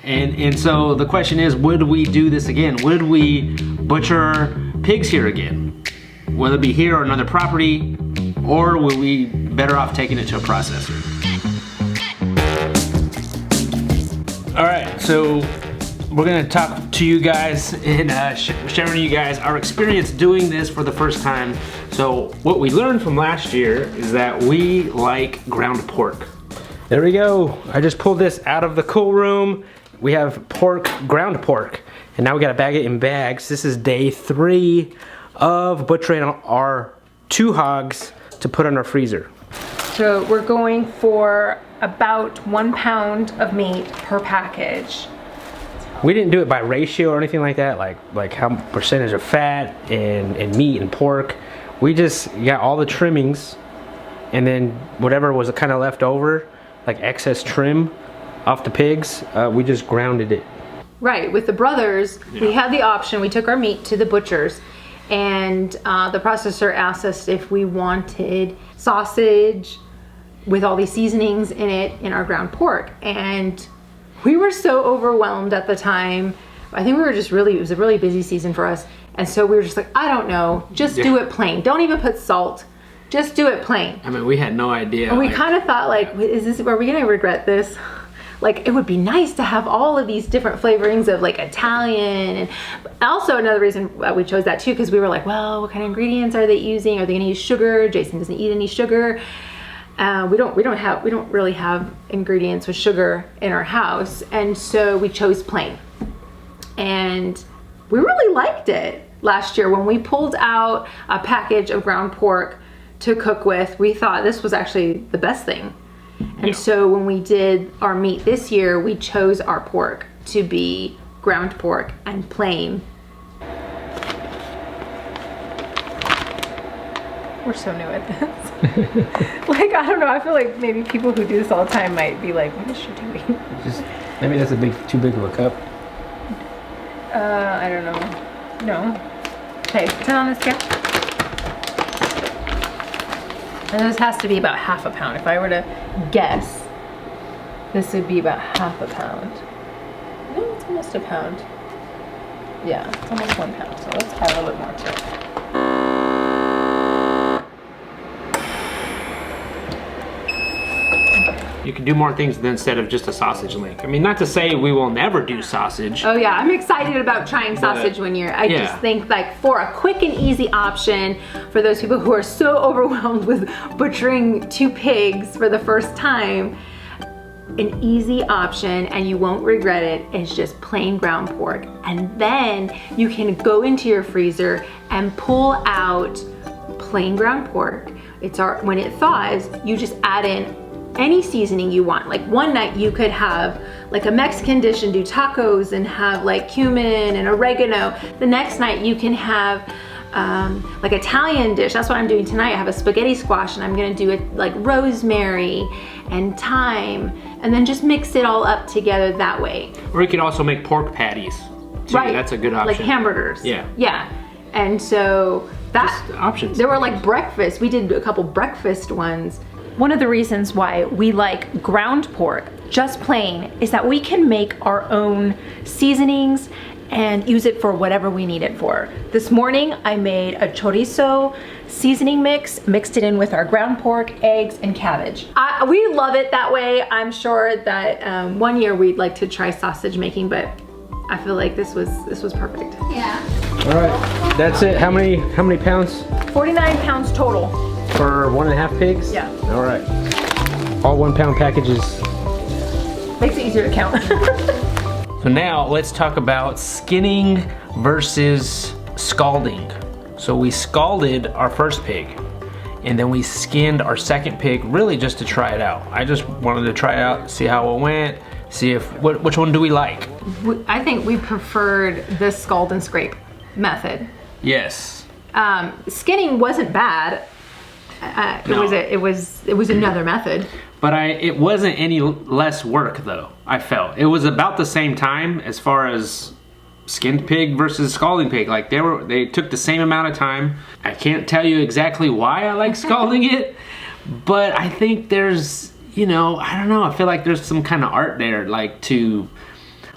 And so the question is, would we do this again? Would we butcher pigs here again? Whether it be here or another property, or would we better off taking it to a processor? All right, so we're gonna talk to you guys and sharing with you guys our experience doing this for the first time. So what we learned from last year is that we like ground pork. There we go. I just pulled this out of the cool room. We have pork, ground pork, and now we gotta bag it in bags. This is day 3 of butchering our 2 hogs to put in our freezer. So we're going for about 1 pound of meat per package. We didn't do it by ratio or anything like that, like how percentage of fat and meat and pork. We just got all the trimmings, and then whatever was kind of left over, like excess trim off the pigs, we just grounded it. Right, with the brothers, we had the option. We took our meat to the butchers, and the processor asked us if we wanted sausage with all these seasonings in it in our ground pork. And we were so overwhelmed at the time. I think we were just really, it was a really busy season for us. And so we were just like, I don't know, just do it plain. Don't even put salt, just do it plain. I mean, we had no idea. And we kind of thought like, are we gonna regret this? Like, it would be nice to have all of these different flavorings of like Italian. And also another reason we chose that too, because we were like, well, what kind of ingredients are they using? Are they gonna use sugar? Jason doesn't eat any sugar. We don't really have ingredients with sugar in our house. And so we chose plain. And we really liked it last year. When we pulled out a package of ground pork to cook with, we thought this was actually the best thing. And so when we did our meat this year, we chose our pork to be ground pork and plain. We're so new at this. Like, I don't know, I feel like maybe people who do this all the time might be like, what is she doing? Maybe that's too big of a cup. I don't know. No. Okay, turn on the scale. And this has to be about half a pound. If I were to guess, this would be about half a pound. No, it's almost a pound. Yeah, it's almost 1 pound. So let's add a little bit more to it. You can do more things instead of just a sausage link. I mean, not to say we will never do sausage. Oh yeah, I'm excited about trying sausage one year. I just think like for a quick and easy option for those people who are so overwhelmed with butchering 2 pigs for the first time, an easy option and you won't regret it is just plain ground pork. And then you can go into your freezer and pull out plain ground pork. When it thaws, you just add in any seasoning you want. Like one night you could have like a Mexican dish and do tacos and have like cumin and oregano. The next night you can have like Italian dish. That's what I'm doing tonight. I have a spaghetti squash and I'm gonna do it like rosemary and thyme, and then just mix it all up together that way. Or you could also make pork patties too. Right. That's a good option. Like hamburgers. Yeah. Yeah. And so that just options. There were like breakfast. We did a couple breakfast ones. One of the reasons why we like ground pork, just plain, is that we can make our own seasonings and use it for whatever we need it for. This morning I made a chorizo seasoning mix, mixed it in with our ground pork, eggs, and cabbage. We love it that way. I'm sure that one year we'd like to try sausage making, but I feel like this was perfect. Yeah. All right, that's it. How many pounds? 49 pounds total. For 1.5 pigs? Yeah. All right. All 1 pound packages. Makes it easier to count. So now let's talk about skinning versus scalding. So we scalded our first pig, and then we skinned our second pig, really just to try it out. I just wanted to try it out, see how it went, see which one do we like. I think we preferred the scald and scrape method. Yes. Skinning wasn't bad. No. It was another method. But it wasn't any less work though, I felt. It was about the same time as far as skinned pig versus scalding pig. Like they took the same amount of time. I can't tell you exactly why I like scalding it, but I think there's, I don't know, I feel like there's some kind of art there, like to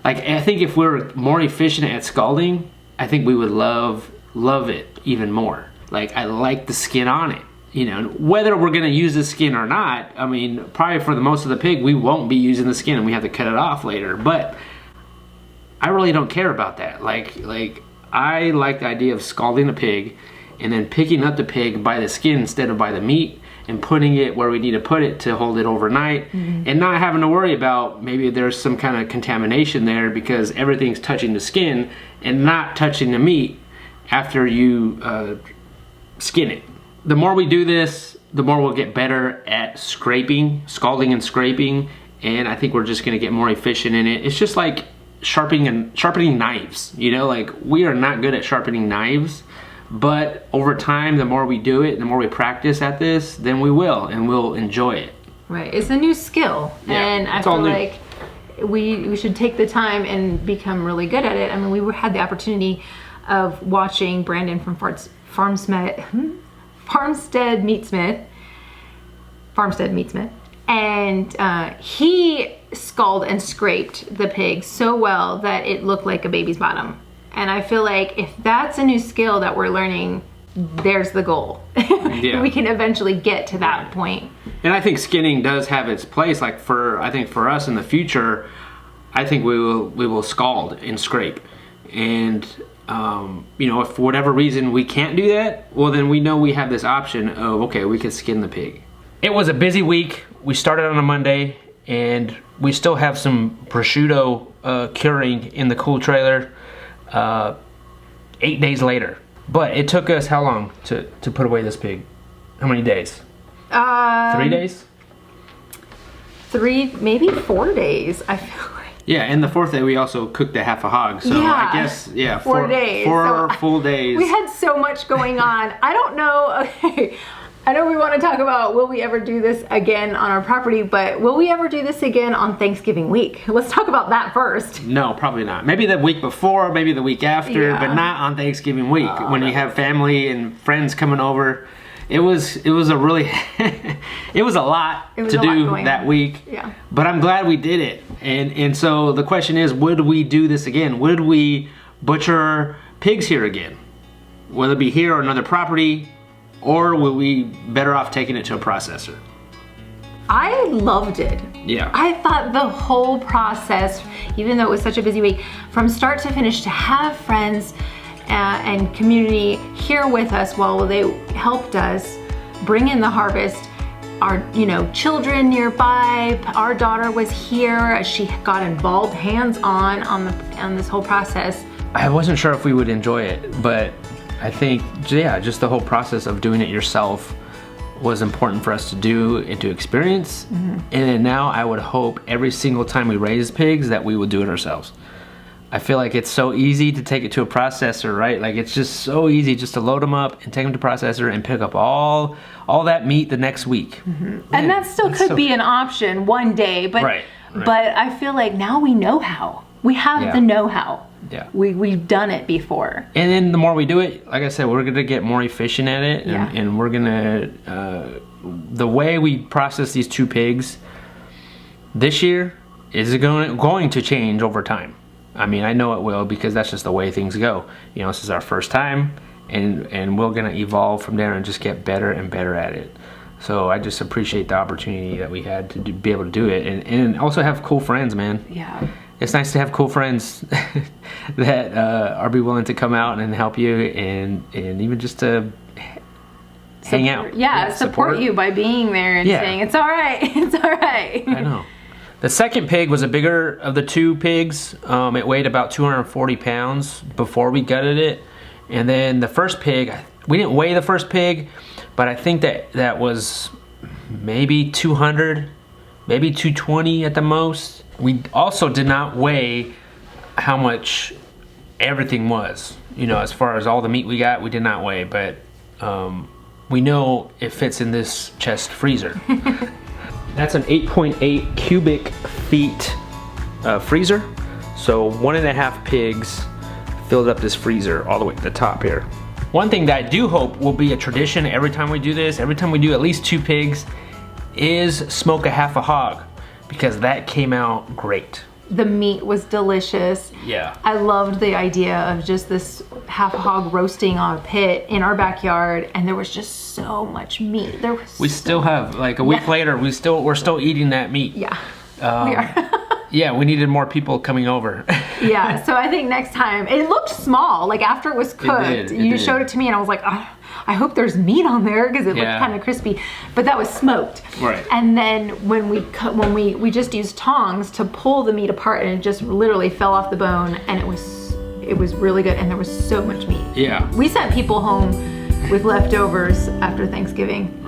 like, I think if we're more efficient at scalding, I think we would love it even more. Like, I like the skin on it. You know, whether we're gonna use the skin or not, I mean, probably for the most of the pig, we won't be using the skin and we have to cut it off later. But I really don't care about that. Like I like the idea of scalding the pig and then picking up the pig by the skin instead of by the meat and putting it where we need to put it to hold it overnight, and not having to worry about maybe there's some kind of contamination there because everything's touching the skin and not touching the meat after you skin it. The more we do this, the more we'll get better at scraping, scalding and scraping, and I think we're just gonna get more efficient in it. It's just like sharpening knives, you know, like we are not good at sharpening knives, but over time, the more we do it, the more we practice at this, then we will, and we'll enjoy it. Right, it's a new skill, and I feel like we should take the time and become really good at it. I mean, we had the opportunity of watching Brandon from Farmstead Meatsmith, and he scalded and scraped the pig so well that it looked like a baby's bottom. And I feel like if that's a new skill that we're learning, there's the goal. Yeah. We can eventually get to that point. And I think skinning does have its place. Like I think for us in the future, I think we will scald and scrape. And you know, if for whatever reason we can't do that, well then we know we have this option of, okay, we can skin the pig. It was a busy week. We started on a Monday and we still have some prosciutto curing in the cool trailer 8 days later. But it took us how long to put away this pig? How many days? 3 days? Maybe 4 days, I feel like. Yeah, and the fourth day we also cooked a half a hog. So yeah, I guess, yeah, 4 days. Four full days. We had so much going on. I don't know, okay, I know we want to talk about will we ever do this again on our property, but will we ever do this again on Thanksgiving week? Let's talk about that first. No, probably not. Maybe the week before, maybe the week after, yeah, but not on Thanksgiving week when you have family and friends coming over. It was a really, it was a lot to do that week. Yeah. But I'm glad we did it. And so the question is, would we do this again? Would we butcher pigs here again? Whether it be here or another property, or will we better off taking it to a processor? I loved it. Yeah. I thought the whole process, even though it was such a busy week, from start to finish, to have friends and community here with us while they helped us bring in the harvest. Our, children nearby. Our daughter was here. She got involved on this whole process. I wasn't sure if we would enjoy it, but I think, yeah, just the whole process of doing it yourself was important for us to do and to experience. Mm-hmm. And then now I would hope every single time we raise pigs that we would do it ourselves. I feel like it's so easy to take it to a processor, right? Like it's just so easy just to load them up and take them to processor and pick up all that meat the next week. Mm-hmm. Man, and that still could be an option one day, but right. But I feel like now we know how. We have the know-how. Yeah. We've done it before. And then the more we do it, like I said, we're going to get more efficient at it. And we're going to, the way we process these 2 pigs this year is going to change over time. I mean, I know it will because that's just the way things go. This is our first time and we're going to evolve from there and just get better and better at it. So I just appreciate the opportunity that we had to be able to do it and also have cool friends, man. Yeah. It's nice to have cool friends that are be willing to come out and help you and even just to hang out. Yeah, support you by being there and saying, it's all right, it's all right. I know. The second pig was a bigger of the 2 pigs. It weighed about 240 pounds before we gutted it. And then the first pig, we didn't weigh the first pig, but I think that was maybe 200, maybe 220 at the most. We also did not weigh how much everything was. As far as all the meat we got, we did not weigh, but we know it fits in this chest freezer. That's an 8.8 cubic feet freezer. So 1.5 pigs filled up this freezer all the way to the top here. One thing that I do hope will be a tradition every time we do this, every time we do at least 2 pigs, is smoke a half a hog, because that came out great. The meat was delicious. Yeah. I loved the idea of just this half hog roasting on a pit in our backyard, and there was just so much meat. We still have, like a week later, we're still eating that meat. Yeah, we are. Yeah, we needed more people coming over. Yeah, so I think next time, it looked small, like after it was cooked. You showed it to me and I was like, oh, I hope there's meat on there because it looked kind of crispy, but that was smoked. Right. And then when we just used tongs to pull the meat apart, and it just literally fell off the bone, and it was really good, and there was so much meat. Yeah. We sent people home with leftovers after Thanksgiving.